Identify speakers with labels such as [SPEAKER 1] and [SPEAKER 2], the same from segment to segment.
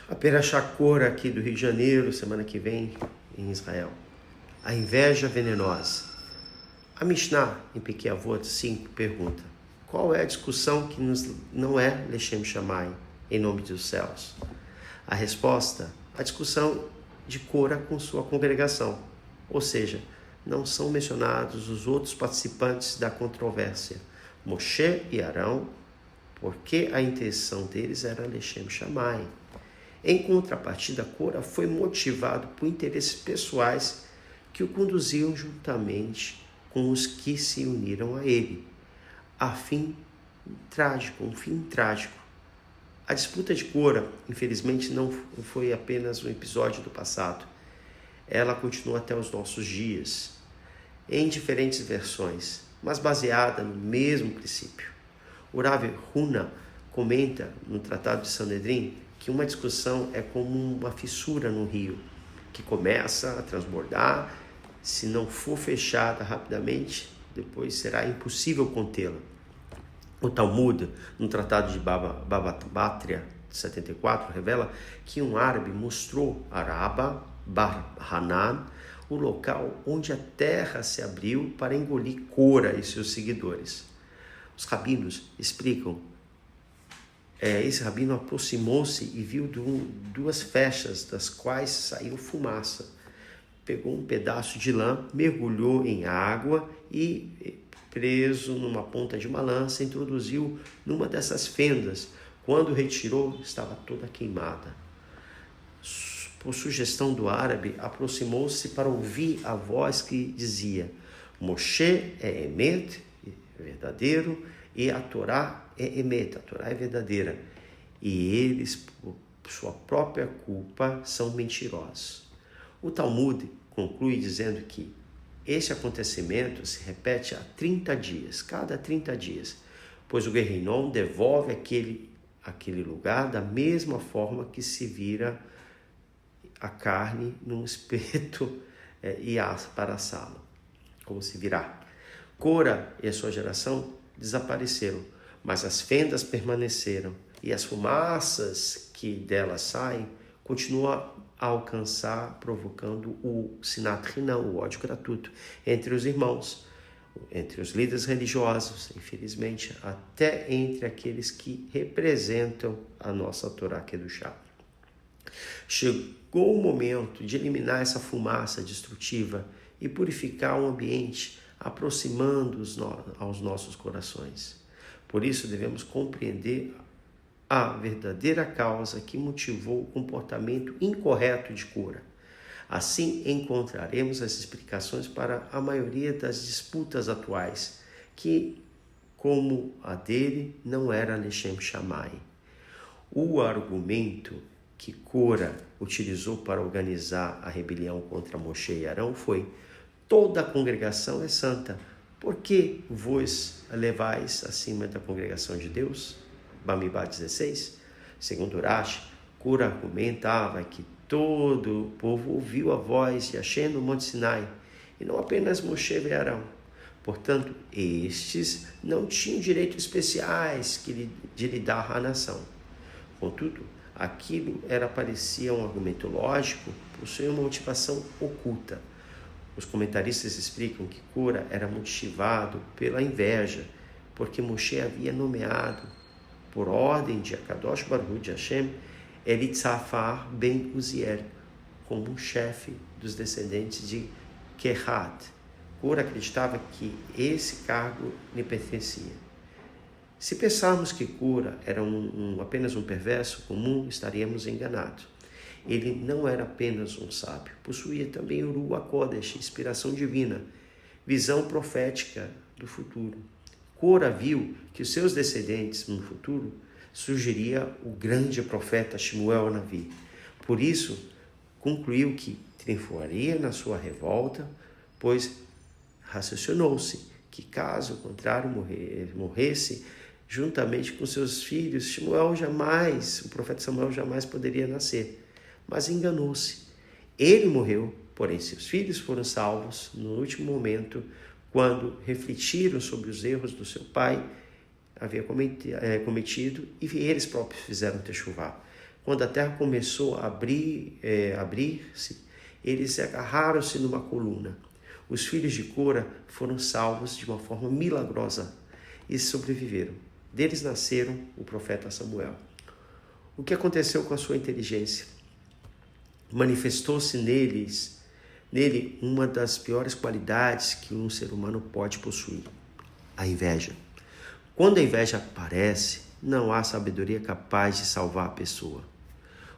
[SPEAKER 1] A Perashá Korah aqui do Rio de Janeiro, semana que vem, em Israel. A inveja venenosa. A Mishnah, em Pirkei Avot 5, pergunta: qual é a discussão que não é Lechem Shammai, em nome dos céus? A resposta: a discussão de Korah com sua congregação. Ou seja, não são mencionados os outros participantes da controvérsia, Moshe e Arão, porque a intenção deles era Lechem Shammai. Em contrapartida, Korah foi motivado por interesses pessoais que o conduziam juntamente com os que se uniram a ele, um fim trágico. A disputa de Korah, infelizmente, não foi apenas um episódio do passado. Ela continua até os nossos dias, em diferentes versões, mas baseada no mesmo princípio. O Rav Huna comenta no Tratado de Sanedrim que uma discussão é como uma fissura no rio, que começa a transbordar. Se não for fechada rapidamente, depois será impossível contê-la. O Talmud, no Tratado de Baba Batria, 74, revela que um árabe mostrou a Araba Bar Hanan o local onde a terra se abriu para engolir Korah e seus seguidores. Os rabinos explicam. Esse rabino aproximou-se e viu duas fechas das quais saiu fumaça. Pegou um pedaço de lã, mergulhou em água e, preso numa ponta de uma lança, introduziu numa dessas fendas. Quando retirou, estava toda queimada. Por sugestão do árabe, aproximou-se para ouvir a voz que dizia: Moshe é Emet, verdadeiro, e a Torá é Emet, a Torá é verdadeira. E eles, por sua própria culpa, são mentirosos. O Talmud conclui dizendo que esse acontecimento se repete há 30 dias, cada 30 dias, pois o Guerrinom devolve aquele lugar da mesma forma que se vira a carne num espeto e para assá-lo, como se virá. Korah e a sua geração desapareceram, mas as fendas permaneceram e as fumaças que delas saem continuam a alcançar, provocando o Sinat Hinam, o ódio gratuito, entre os irmãos, entre os líderes religiosos, infelizmente, até entre aqueles que representam a nossa Torá Kedushá. Chegou o momento de eliminar essa fumaça destrutiva e purificar o ambiente, aproximando-os aos nossos corações. Por isso, devemos compreender a verdadeira causa que motivou o comportamento incorreto de Korah. Assim, encontraremos as explicações para a maioria das disputas atuais, que, como a dele, não era Lechem Shammai. O argumento que Korah utilizou para organizar a rebelião contra Moshe e Arão foi: toda a congregação é santa, por que vos levais acima da congregação de Deus? Bamidbar 16. Segundo Rashi, Korah argumentava que todo o povo ouviu a voz de Hashem no Monte Sinai, e não apenas Moshe e Arão. Portanto, estes não tinham direitos especiais de lidar à nação. Contudo, aquilo parecia um argumento lógico, possuía uma motivação oculta. Os comentaristas explicam que Korah era motivado pela inveja, porque Moshe havia nomeado, por ordem de Akadosh Baruch de Hashem, Elitzafar ben Uziel como um chefe dos descendentes de Kehat. Korah acreditava que esse cargo lhe pertencia. Se pensarmos que Korah era apenas um perverso comum, estaríamos enganados. Ele não era apenas um sábio, possuía também o Ruach HaKodesh, inspiração divina, visão profética do futuro. Korah viu que os seus descendentes no futuro surgiria o grande profeta Shmuel Navi. Por isso, concluiu que triunfaria na sua revolta, pois raciocinou-se que, caso contrário, morresse juntamente com seus filhos, o profeta Samuel jamais poderia nascer. Mas enganou-se. Ele morreu, porém seus filhos foram salvos no último momento, quando refletiram sobre os erros do seu pai havia cometido e eles próprios fizeram techuvá. Quando a terra começou a abrir-se, eles agarraram-se numa coluna. Os filhos de Cora foram salvos de uma forma milagrosa e sobreviveram. Deles nasceram o profeta Samuel. O que aconteceu com a sua inteligência? Manifestou-se nele uma das piores qualidades que um ser humano pode possuir: a inveja. Quando a inveja aparece, não há sabedoria capaz de salvar a pessoa.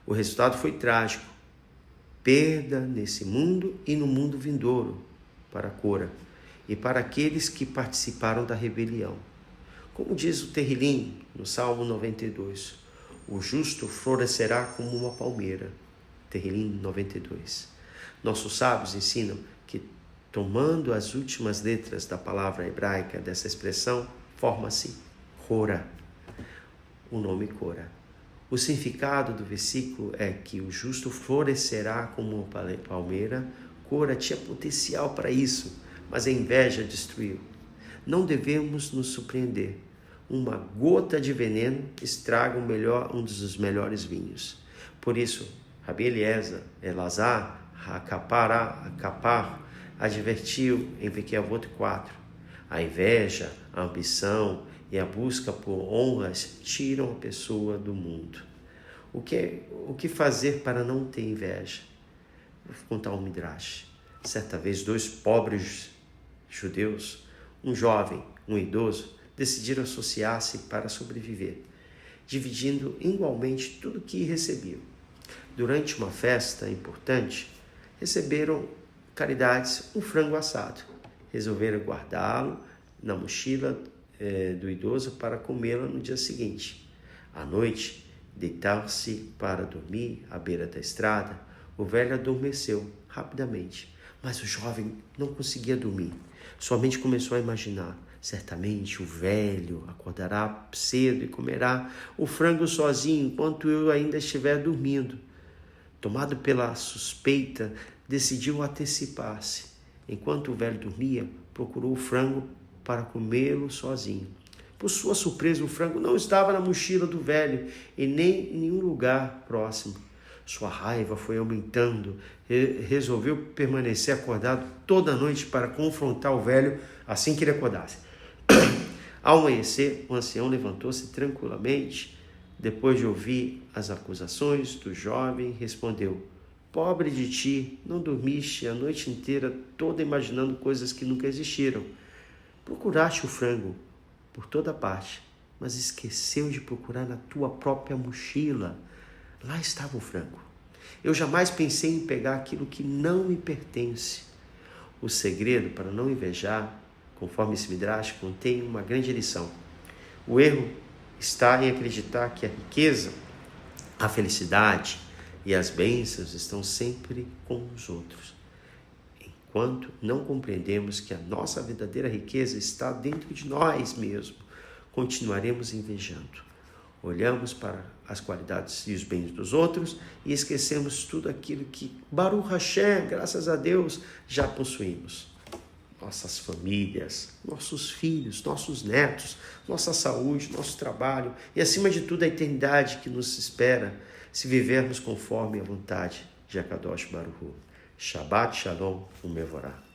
[SPEAKER 1] O resultado foi trágico: perda nesse mundo e no mundo vindouro para Cora e para aqueles que participaram da rebelião. Como diz o Terrilim no Salmo 92, o justo florescerá como uma palmeira. Terrilim 92. Nossos sábios ensinam que, tomando as últimas letras da palavra hebraica dessa expressão, forma-se Cora, o nome Cora. O significado do versículo é que o justo florescerá como uma palmeira. Cora tinha potencial para isso, mas a inveja destruiu. Não devemos nos surpreender. Uma gota de veneno estraga um dos melhores vinhos. Por isso, Rabi Elazar Hakapar advertiu em Avot 4: a inveja, a ambição e a busca por honras tiram a pessoa do mundo. O que fazer para não ter inveja? Vou contar um midrash. Certa vez, 2 pobres judeus, um jovem, um idoso, decidiram associar-se para sobreviver, dividindo igualmente tudo o que recebiam. Durante uma festa importante, receberam caridades um frango assado. Resolveram guardá-lo na mochila do idoso para comê-lo no dia seguinte. À noite, deitar-se para dormir à beira da estrada, o velho adormeceu rapidamente, mas o jovem não conseguia dormir. Sua mente começou a imaginar: certamente o velho acordará cedo e comerá o frango sozinho enquanto eu ainda estiver dormindo. Tomado pela suspeita, decidiu antecipar-se. Enquanto o velho dormia, procurou o frango para comê-lo sozinho. Por sua surpresa, o frango não estava na mochila do velho e nem em nenhum lugar próximo. Sua raiva foi aumentando e resolveu permanecer acordado toda a noite para confrontar o velho assim que ele acordasse. Ao amanhecer, o ancião levantou-se tranquilamente. Depois de ouvir as acusações do jovem, respondeu: pobre de ti, não dormiste a noite inteira toda imaginando coisas que nunca existiram. Procuraste o frango por toda parte, mas esqueceu de procurar na tua própria mochila. Lá estava o frango. Eu jamais pensei em pegar aquilo que não me pertence. O segredo para não invejar, conforme esse midrash, contém uma grande lição. O erro está em acreditar que a riqueza, a felicidade e as bênçãos estão sempre com os outros, enquanto não compreendemos que a nossa verdadeira riqueza está dentro de nós mesmos, continuaremos invejando. Olhamos para as qualidades e os bens dos outros e esquecemos tudo aquilo que, Baruch Hashem, graças a Deus, já possuímos. Nossas famílias, nossos filhos, nossos netos, nossa saúde, nosso trabalho e, acima de tudo, a eternidade que nos espera se vivermos conforme a vontade de Akadosh Baruch Hu. Shabbat Shalom Umevorah.